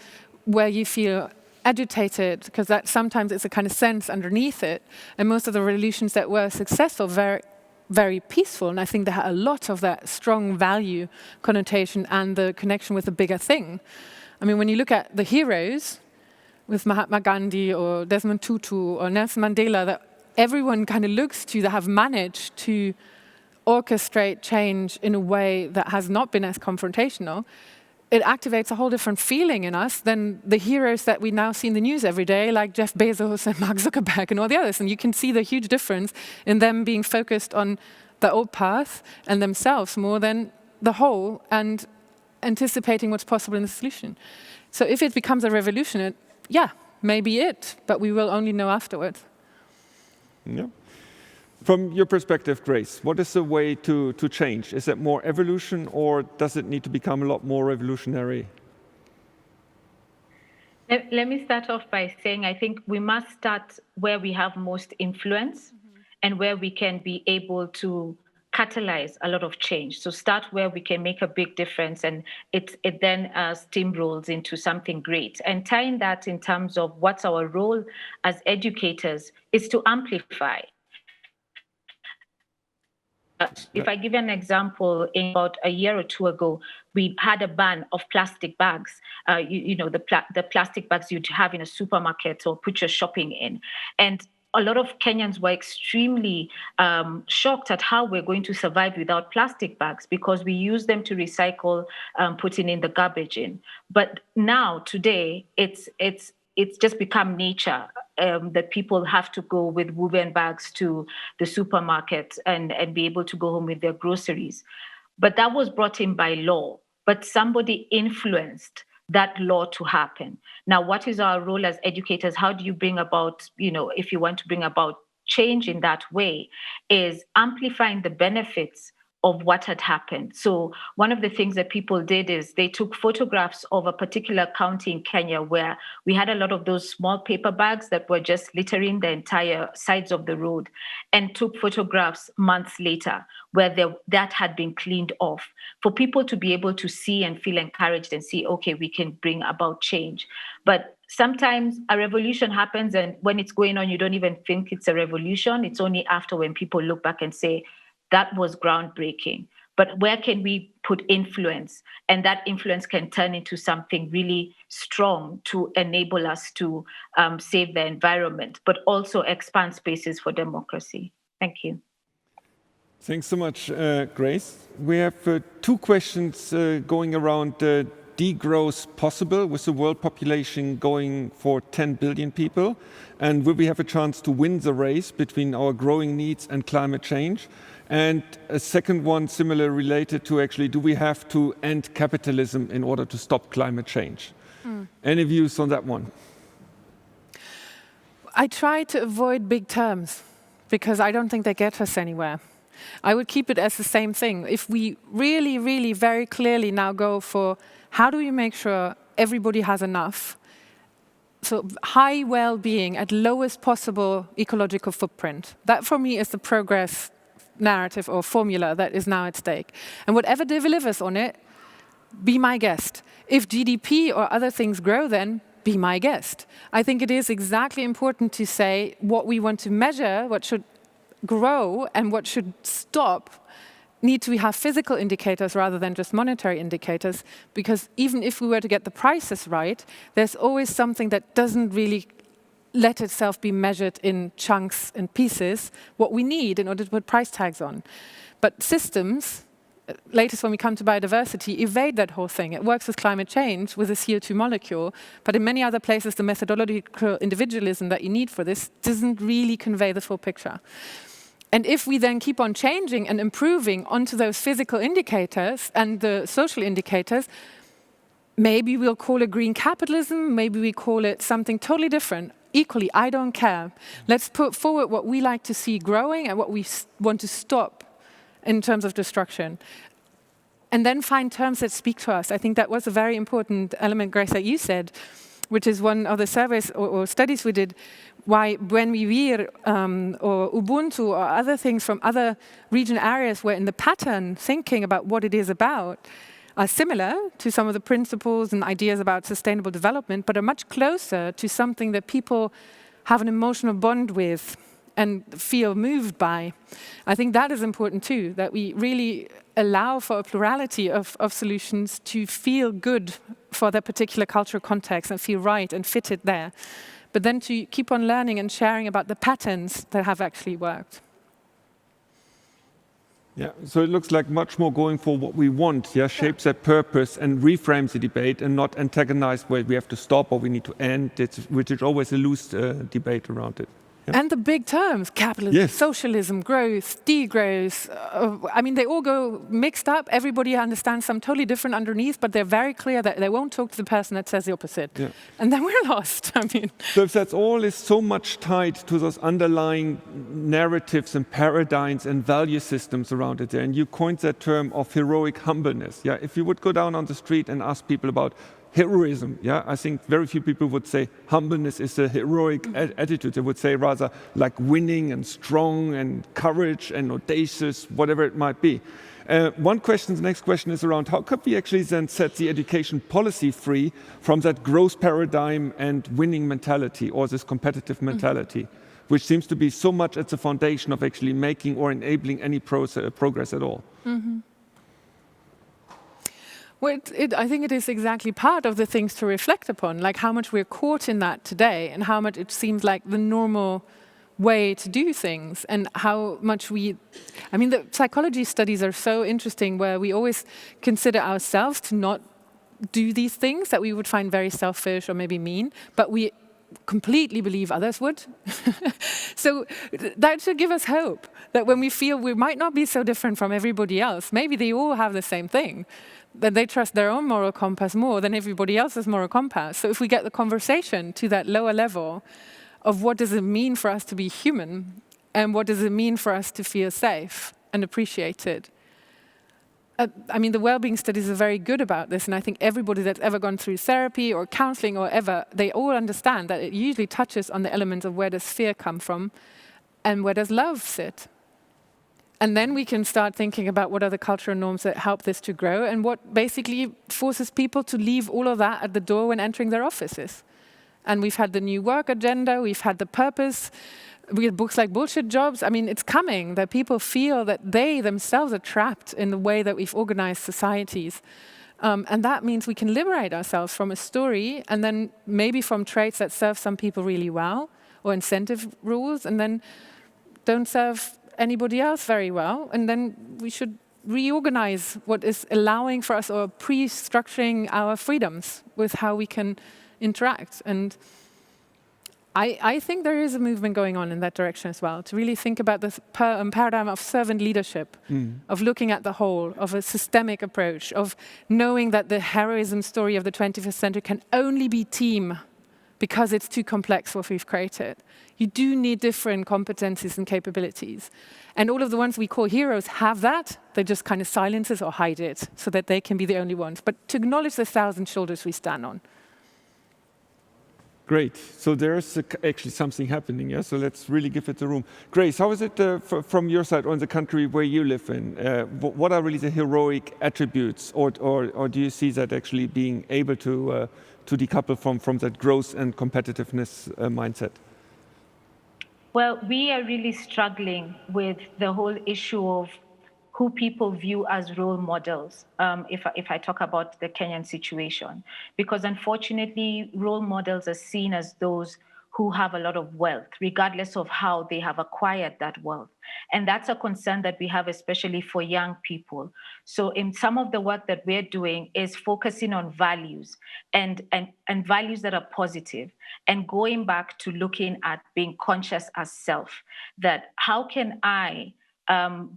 where you feel agitated, because that sometimes it's a kind of sense underneath it. And most of the revolutions that were successful, very, very peaceful. And I think they had a lot of that strong value connotation and the connection with the bigger thing. I mean, when you look at the heroes with Mahatma Gandhi or Desmond Tutu or Nelson Mandela, that everyone kind of looks to that have managed to orchestrate change in a way that has not been as confrontational, it activates a whole different feeling in us than the heroes that we now see in the news every day, like Jeff Bezos and Mark Zuckerberg and all the others. And you can see the huge difference in them being focused on the old path and themselves more than the whole and anticipating what's possible in the solution. So if it becomes a revolution, yeah, maybe but we will only know afterwards. Yeah. From your perspective, Grace, what is the way to change? Is it more evolution, or does it need to become a lot more revolutionary? Let me start off by saying I think we must start where we have most influence and where we can be able to catalyze a lot of change. So start where we can make a big difference, and it then steamrolls into something great. And tying that in terms of what's our role as educators is to amplify. If I give you an example, about a year or two ago, we had a ban of plastic bags. The plastic bags you'd have in a supermarket or put your shopping in. And a lot of Kenyans were extremely shocked at how we're going to survive without plastic bags, because we use them to recycle, putting in the garbage in. But now, today, it's just become nature. That people have to go with woven bags to the supermarket and be able to go home with their groceries. But that was brought in by law, but somebody influenced that law to happen. Now, what is our role as educators? How do you bring about, if you want to bring about change in that way, is amplifying the benefits of what had happened. So one of the things that people did is they took photographs of a particular county in Kenya where we had a lot of those small paper bags that were just littering the entire sides of the road, and took photographs months later where that had been cleaned off, for people to be able to see and feel encouraged and see, okay, we can bring about change. But sometimes a revolution happens, and when it's going on, you don't even think it's a revolution. It's only after, when people look back and say, that was groundbreaking. But where can we put influence? And that influence can turn into something really strong to enable us to save the environment, but also expand spaces for democracy. Thank you. Thanks so much, Grace. We have two questions going around. Degrowth possible with the world population going for 10 billion people? And will we have a chance to win the race between our growing needs and climate change? And a second one, similar related to actually, do we have to end capitalism in order to stop climate change? Any views on that one? I try to avoid big terms because I don't think they get us anywhere. I would keep it as the same thing. If we really, really very clearly now go for how do we make sure everybody has enough, so high well-being at lowest possible ecological footprint, that for me is the progress narrative or formula that is now at stake. And whatever delivers on it, be my guest. If GDP or other things grow, then be my guest. I think it is exactly important to say what we want to measure, what should grow and what should stop, need to have physical indicators rather than just monetary indicators, because even if we were to get the prices right, there's always something that doesn't really let itself be measured in chunks and pieces, what we need in order to put price tags on. But systems, latest when we come to biodiversity, evade that whole thing. It works with climate change, with a CO2 molecule, but in many other places, the methodological individualism that you need for this doesn't really convey the full picture. And if we then keep on changing and improving onto those physical indicators and the social indicators, maybe we'll call it green capitalism, maybe we call it something totally different. Equally, I don't care. Let's put forward what we like to see growing and what we want to stop in terms of destruction. And then find terms that speak to us. I think that was a very important element, Grace, that you said, which is one of the surveys or studies we did, why when we hear or Ubuntu or other things from other region areas where in the pattern thinking about what it is about are similar to some of the principles and ideas about sustainable development, but are much closer to something that people have an emotional bond with and feel moved by. I think that is important too, that we really allow for a plurality of solutions to feel good for their particular cultural context and feel right and fitted there. but then to keep on learning and sharing about the patterns that have actually worked. Yeah, so it looks like much more going for what we want, shapes that purpose and reframes the debate and not antagonize where we have to stop or we need to end, which is always a loose debate around it. Yeah. And the big terms, capitalism, socialism, growth, degrowth, I mean, they all go mixed up. Everybody understands some totally different underneath, but they're very clear that they won't talk to the person that says the opposite. Yeah. And then we're lost, I mean. So if that's all is so much tied to those underlying narratives and paradigms and value systems around it there, and you coined that term of heroic humbleness. Yeah, if you would go down on the street and ask people about heroism, I think very few people would say humbleness is a heroic attitude. They would say rather like winning and strong and courage and audacious, whatever it might be. The next question is around how could we actually then set the education policy free from that growth paradigm and winning mentality or this competitive mentality, which seems to be so much at the foundation of actually making or enabling any progress at all. Well, I think it is exactly part of the things to reflect upon, like how much we're caught in that today and how much it seems like the normal way to do things and how much I mean, the psychology studies are so interesting where we always consider ourselves to not do these things that we would find very selfish or maybe mean, but we completely believe others would. So that should give us hope that when we feel we might not be so different from everybody else, maybe they all have the same thing, that they trust their own moral compass more than everybody else's moral compass. So if we get the conversation to that lower level of what does it mean for us to be human and what does it mean for us to feel safe and appreciated. I mean, the well-being studies are very good about this, and I think everybody that's ever gone through therapy or counseling or ever, they all understand that it usually touches on the elements of where does fear come from and where does love sit. And then we can start thinking about what are the cultural norms that help this to grow and what basically forces people to leave all of that at the door when entering their offices. And we've had the new work agenda, we've had the purpose, we have books like Bullshit Jobs. I mean, it's coming that people feel that they themselves are trapped in the way that we've organized societies. And that means we can liberate ourselves from a story and then maybe from traits that serve some people really well or incentive rules and then don't serve anybody else very well. And then we should reorganize what is allowing for us or pre-structuring our freedoms with how we can interact. And I think there is a movement going on in that direction as well, to really think about the paradigm of servant leadership, of looking at the whole, of a systemic approach, of knowing that the heroism story of the 21st century can only be team because it's too complex what we've created. You do need different competencies and capabilities. And all of the ones we call heroes have that. They just kind of silence it or hide it so that they can be the only ones. But to acknowledge the 1,000 shoulders we stand on. Great. So there's actually something happening, yeah? So let's really give it the room. Grace, how is it from your side or in the country where you live in? What are really the heroic attributes? Or do you see that actually being able to decouple from that growth and competitiveness mindset? Well, we are really struggling with the whole issue of who people view as role models, if I talk about the Kenyan situation. Because unfortunately, role models are seen as those who have a lot of wealth, regardless of how they have acquired that wealth. And that's a concern that we have, especially for young people. So in some of the work that we're doing is focusing on values and values that are positive and going back to looking at being conscious as self, that how can I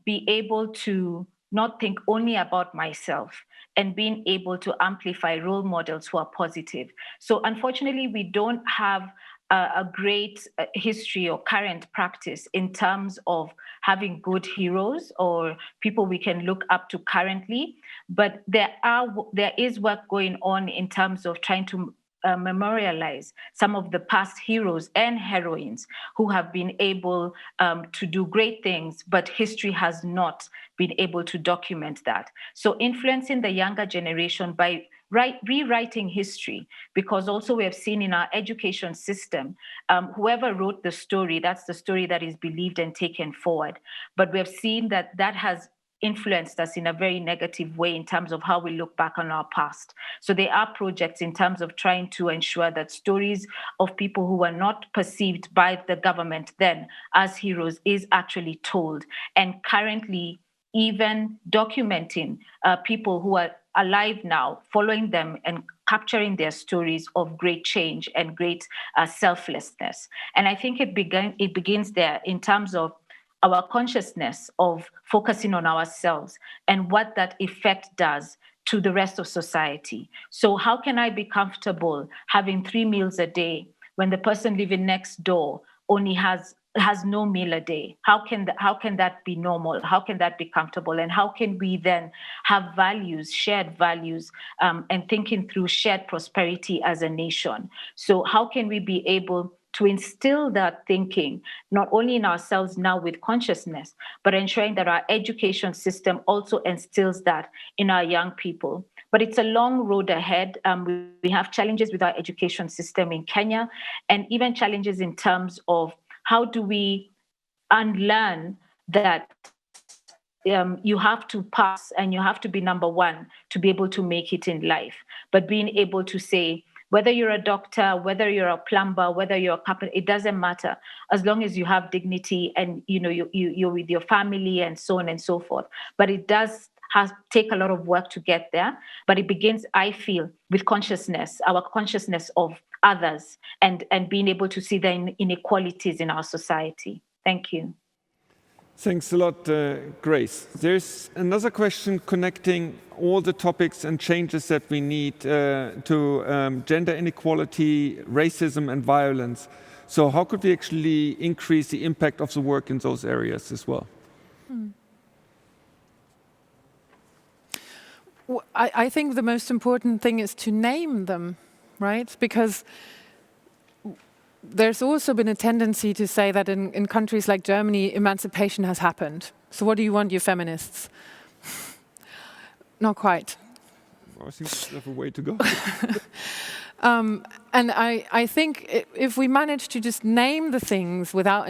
be able to not think only about myself and being able to amplify role models who are positive. So unfortunately, we don't have a great history or current practice in terms of having good heroes or people we can look up to currently. But there is work going on in terms of trying to memorialize some of the past heroes and heroines who have been able to do great things, but history has not been able to document that. So influencing the younger generation by rewriting history, because also we have seen in our education system, whoever wrote the story, that's the story that is believed and taken forward. But we have seen that has influenced us in a very negative way in terms of how we look back on our past. So there are projects in terms of trying to ensure that stories of people who were not perceived by the government then as heroes is actually told. And currently, even documenting people who are alive now, following them and capturing their stories of great change and great selflessness. And I think it begins there in terms of our consciousness of focusing on ourselves and what that effect does to the rest of society. So how can I be comfortable having 3 meals a day when the person living next door only has no meal a day? How can that be normal? How can that be comfortable? And how can we then have values, shared values, and thinking through shared prosperity as a nation? So how can we be able to instill that thinking, not only in ourselves now with consciousness, but ensuring that our education system also instills that in our young people? But it's a long road ahead. We have challenges with our education system in Kenya, and even challenges in terms of how do we unlearn that you have to pass and you have to be number one to be able to make it in life. But being able to say, whether you're a doctor, whether you're a plumber, whether you're a carpenter, it doesn't matter, as long as you have dignity and you're with your family and so on and so forth. But it does take a lot of work to get there. But it begins, I feel, with consciousness, our consciousness of others, and being able to see the inequalities in our society. Thank you. Thanks a lot, Grace. There's another question connecting all the topics and changes that we need to gender inequality, racism, and violence. So how could we actually increase the impact of the work in those areas as well? Well, I think the most important thing is to name them, right? Because there's also been a tendency to say that in countries like Germany, emancipation has happened. So what do you want, you feminists? Not quite. I think we have a way to go. And I think if we manage to just name the things without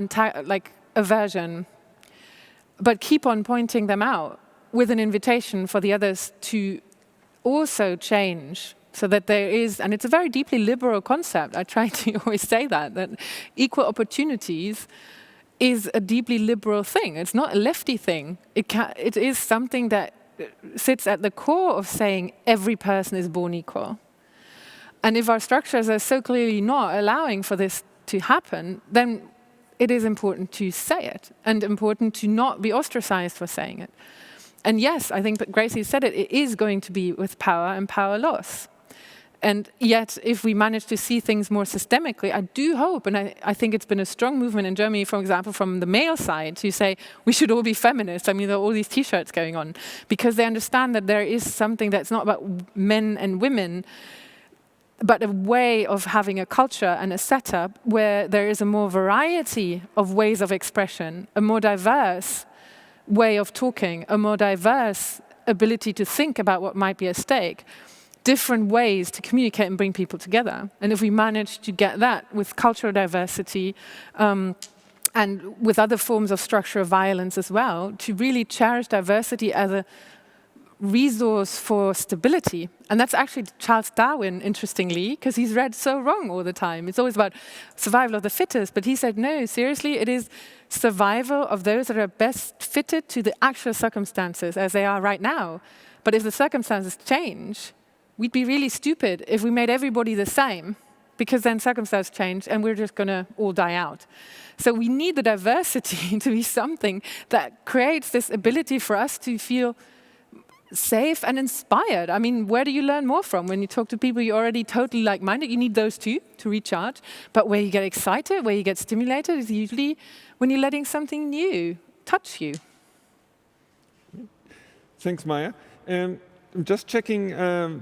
aversion, but keep on pointing them out with an invitation for the others to also change, so that there is, and it's a very deeply liberal concept, I try to always say that equal opportunities is a deeply liberal thing. It's not a lefty thing. It is something that sits at the core of saying every person is born equal. And if our structures are so clearly not allowing for this to happen, then it is important to say it, and important to not be ostracized for saying it. And yes, I think that Gracie said it is going to be with power and power loss. And yet, if we manage to see things more systemically, I do hope, and I think it's been a strong movement in Germany, for example, from the male side, to say we should all be feminists. I mean, there are all these T-shirts going on, because they understand that there is something that's not about men and women, but a way of having a culture and a setup where there is a more variety of ways of expression, a more diverse way of talking, a more diverse ability to think about what might be at stake, different ways to communicate and bring people together. And if we manage to get that with cultural diversity and with other forms of structural violence as well, to really cherish diversity as a resource for stability. And that's actually Charles Darwin, interestingly, because he's read so wrong all the time. It's always about survival of the fittest, but he said, no, seriously, it is survival of those that are best fitted to the actual circumstances as they are right now. But if the circumstances change, we'd be really stupid if we made everybody the same, because then circumstances change and we're just going to all die out. So we need the diversity to be something that creates this ability for us to feel safe and inspired. I mean, where do you learn more from? When you talk to people you're already totally like-minded, you need those two to recharge. But where you get excited, where you get stimulated, is usually when you're letting something new touch you. Thanks, Maja. I'm just checking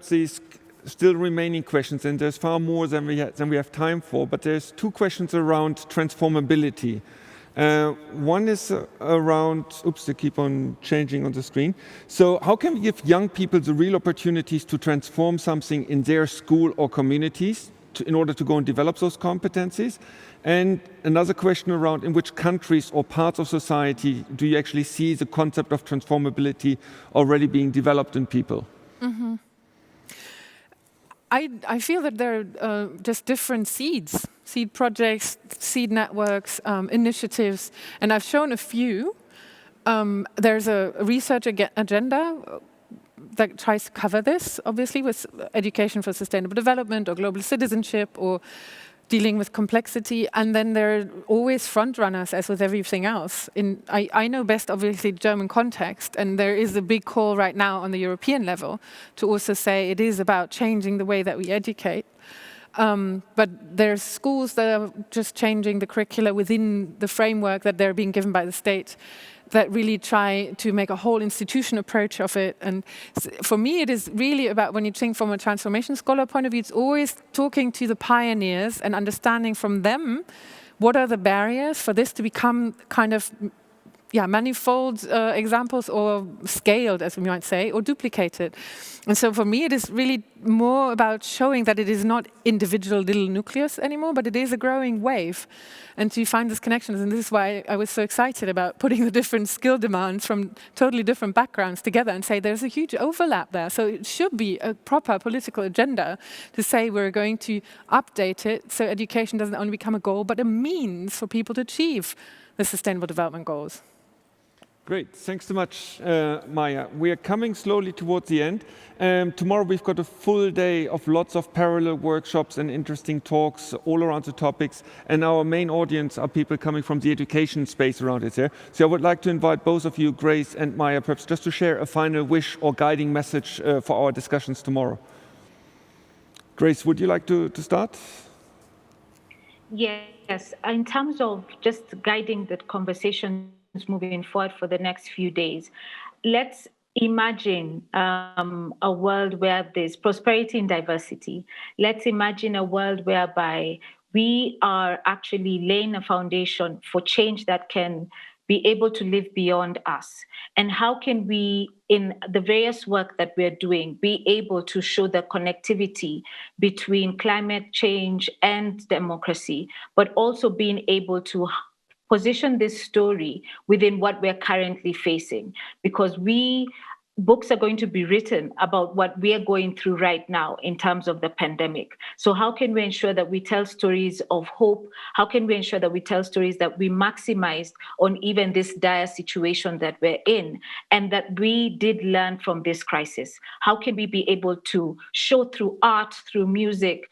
these still remaining questions, and there's far more than we have time for, but there's 2 questions around transformability. One is around, oops, they keep on changing on the screen. So how can we give young people the real opportunities to transform something in their school or communities in order to go and develop those competencies? And another question around in which countries or parts of society do you actually see the concept of transformability already being developed in people? Mm-hmm. I feel that there are just different seed projects, seed networks, initiatives, and I've shown a few. There's a research agenda that tries to cover this, obviously, with education for sustainable development or global citizenship or dealing with complexity. And then there are always front runners, as with everything else. I know best, obviously, German context, and there is a big call right now on the European level to also say it is about changing the way that we educate. But there's schools that are just changing the curricula within the framework that they're being given by the state, that really try to make a whole institution approach of it. And for me, it is really about, when you think from a transformation scholar point of view, it's always talking to the pioneers and understanding from them what are the barriers for this to become kind of manifold examples, or scaled, as we might say, or duplicated. And so for me, it is really more about showing that it is not individual little nucleus anymore, but it is a growing wave. And to find these connections, and this is why I was so excited about putting the different skill demands from totally different backgrounds together and say there's a huge overlap there. So it should be a proper political agenda to say we're going to update it so education doesn't only become a goal, but a means for people to achieve the Sustainable Development Goals. Great, thanks so much, Maja. We are coming slowly towards the end. Tomorrow we've got a full day of lots of parallel workshops and interesting talks all around the topics, and our main audience are people coming from the education space around it there. So I would like to invite both of you, Grace and Maja, perhaps just to share a final wish or guiding message for our discussions tomorrow. Grace, would you like to start? Yes, in terms of just guiding the conversation moving forward for the next few days, let's imagine a world where there's prosperity and diversity. Let's imagine a world whereby we are actually laying a foundation for change that can be able to live beyond us. And how can we, in the various work that we're doing, be able to show the connectivity between climate change and democracy, but also being able to position this story within what we're currently facing, because books are going to be written about what we are going through right now in terms of the pandemic. So how can we ensure that we tell stories of hope? How can we ensure that we tell stories that we maximize on even this dire situation that we're in, and that we did learn from this crisis? How can we be able to show through art, through music,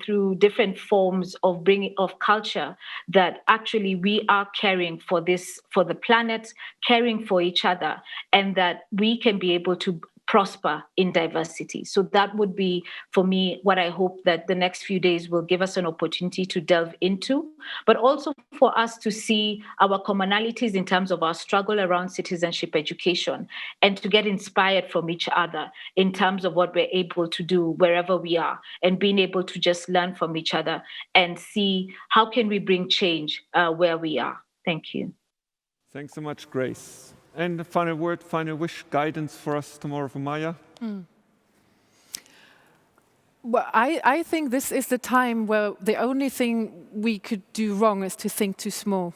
through different forms of bringing of culture, that actually we are caring for the planet, caring for each other, and that we can be able to prosper in diversity. So that would be, for me, what I hope that the next few days will give us an opportunity to delve into, but also for us to see our commonalities in terms of our struggle around citizenship education, and to get inspired from each other in terms of what we're able to do wherever we are, and being able to just learn from each other and see how can we bring change where we are. Thank you. Thanks so much, Grace. And the final word, final wish, guidance for us tomorrow from Maja? Well, I think this is the time where the only thing we could do wrong is to think too small.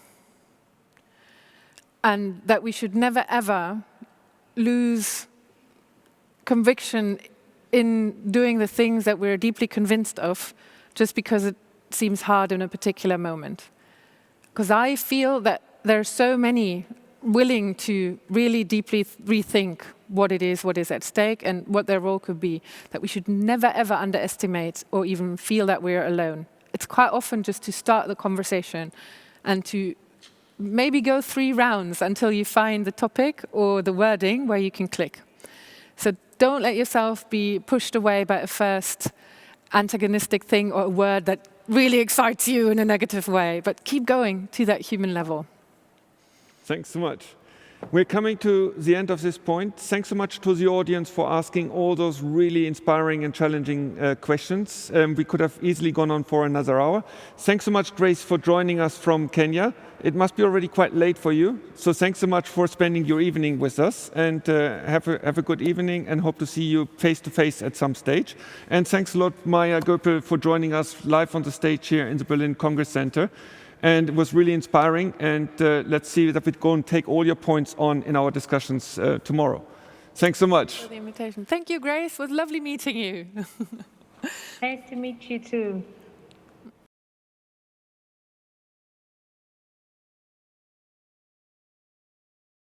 And that we should never, ever lose conviction in doing the things that we're deeply convinced of just because it seems hard in a particular moment. Because I feel that there are so many willing to really deeply rethink what is at stake and what their role could be, that we should never ever underestimate or even feel that we're alone. It's quite often just to start the conversation and to maybe go 3 rounds until you find the topic or the wording where you can click. So don't let yourself be pushed away by a first antagonistic thing or a word that really excites you in a negative way, but keep going to that human level. Thanks so much. We're coming to the end of this point. Thanks so much to the audience for asking all those really inspiring and challenging questions. We could have easily gone on for another hour. Thanks so much, Grace, for joining us from Kenya. it must be already quite late for you. So thanks so much for spending your evening with us, and have a good evening, and hope to see you face to face at some stage. And thanks a lot, Maja Go, for joining us live on the stage here in the Berlin Congress Center. And it was really inspiring, and let's see that we go and take all your points on in our discussions tomorrow. Thanks so much. For the invitation. Thank you, Grace. It was lovely meeting you. Nice to meet you too.